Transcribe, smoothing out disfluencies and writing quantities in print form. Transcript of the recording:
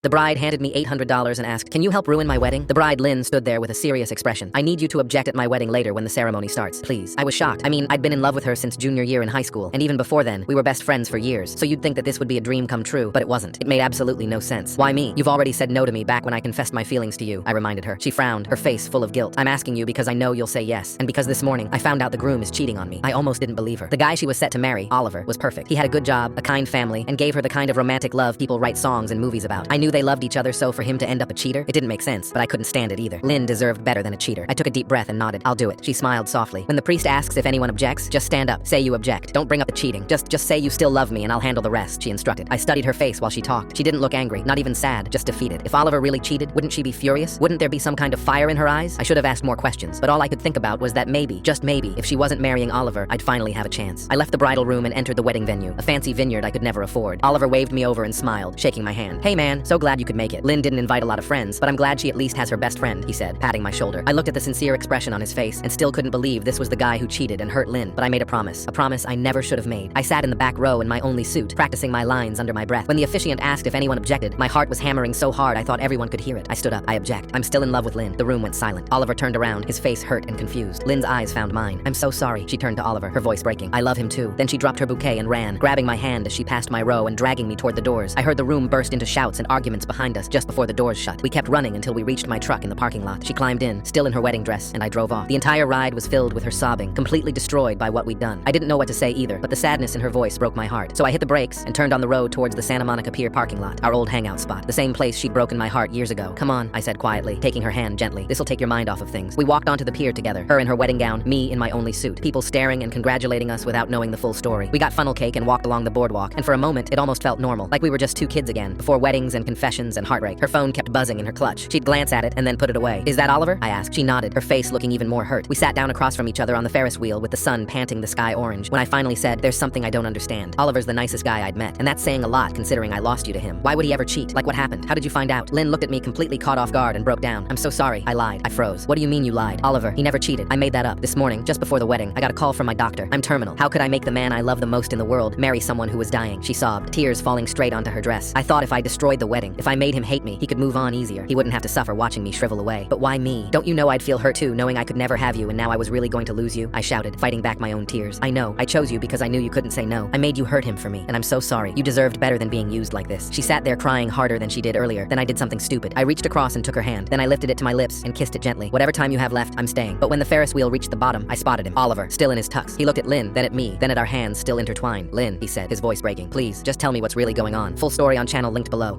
The bride handed me $800 and asked, "Can you help ruin my wedding?" The bride, Lynn, stood there with a serious expression. "I need you to object at my wedding later when the ceremony starts, please." I was shocked. I mean, I'd been in love with her since junior year in high school, and even before then, we were best friends for years, so you'd think that this would be a dream come true, but it wasn't. It made absolutely no sense. "Why me? You've already said no to me back when I confessed my feelings to you," I reminded her. She frowned, her face full of guilt. "I'm asking you because I know you'll say yes, and because this morning, I found out the groom is cheating on me." I almost didn't believe her. The guy she was set to marry, Oliver, was perfect. He had a good job, a kind family, and gave her the kind of romantic love people write songs and movies about. I knew they loved each other, so for him to end up a cheater, it didn't make sense, but I couldn't stand it either. Lynn deserved better than a cheater. I took a deep breath and nodded. "I'll do it." She smiled softly. "When the priest asks if anyone objects, just stand up. Say you object. Don't bring up the cheating. Just say you still love me and I'll handle the rest," she instructed. I studied her face while she talked. She didn't look angry, not even sad, just defeated. If Oliver really cheated, wouldn't she be furious? Wouldn't there be some kind of fire in her eyes? I should have asked more questions, but all I could think about was that maybe, just maybe, if she wasn't marrying Oliver, I'd finally have a chance. I left the bridal room and entered the wedding venue, a fancy vineyard I could never afford. Oliver waved me over and smiled, shaking my hand. "Hey man, so glad you could make it. Lynn didn't invite a lot of friends, but I'm glad she at least has her best friend," he said, patting my shoulder. I looked at the sincere expression on his face and still couldn't believe this was the guy who cheated and hurt Lynn, but I made a promise I never should have made. I sat in the back row in my only suit, practicing my lines under my breath. When the officiant asked if anyone objected, my heart was hammering so hard I thought everyone could hear it. I stood up. "I object. I'm still in love with Lynn." The room went silent. Oliver turned around, his face hurt and confused. Lynn's eyes found mine. "I'm so sorry." She turned to Oliver, her voice breaking. "I love him too." Then she dropped her bouquet and ran, grabbing my hand as she passed my row and dragging me toward the doors. I heard the room burst into shouts and arguments behind us just before the doors shut. We kept running until we reached my truck in the parking lot. She climbed in, still in her wedding dress, and I drove off. The entire ride was filled with her sobbing, completely destroyed by what we'd done. I didn't know what to say either, but the sadness in her voice broke my heart. So I hit the brakes and turned on the road towards the Santa Monica Pier parking lot, our old hangout spot, the same place she'd broken my heart years ago. "Come on," I said quietly, taking her hand gently. "This'll take your mind off of things." We walked onto the pier together, her in her wedding gown, me in my only suit, people staring and congratulating us without knowing the full story. We got funnel cake and walked along the boardwalk, and for a moment, it almost felt normal, like we were just two kids again, before weddings and confessions and heartbreak. Her phone kept buzzing in her clutch. She'd glance at it and then put it away. "Is that Oliver?" I asked. She nodded, her face looking even more hurt. We sat down across from each other on the Ferris wheel with the sun panting the sky orange. When I finally said, "There's something I don't understand. Oliver's the nicest guy I'd met, and that's saying a lot considering I lost you to him. Why would he ever cheat? Like what happened? How did you find out?" Lynn looked at me completely caught off guard and broke down. "I'm so sorry." I lied. I froze. "What do you mean you lied?" "Oliver, he never cheated. I made that up. This morning, just before the wedding, I got a call from my doctor. I'm terminal. How could I make the man I love the most in the world marry someone who was dying?" She sobbed, tears falling straight onto her dress. "I thought if I destroyed the wedding, if I made him hate me, he could move on easier. He wouldn't have to suffer watching me shrivel away. But why me? Don't you know I'd feel hurt too, knowing I could never have you and now I was really going to lose you?" I shouted, fighting back my own tears. "I know. I chose you because I knew you couldn't say no. I made you hurt him for me, and I'm so sorry. You deserved better than being used like this." She sat there crying harder than she did earlier. Then I did something stupid. I reached across and took her hand. Then I lifted it to my lips and kissed it gently. "Whatever time you have left, I'm staying." But when the Ferris wheel reached the bottom, I spotted him. Oliver, still in his tux. He looked at Lynn, then at me, then at our hands still intertwined. "Lynn," he said, his voice breaking, "please, just tell me what's really going on." Full story on channel linked below.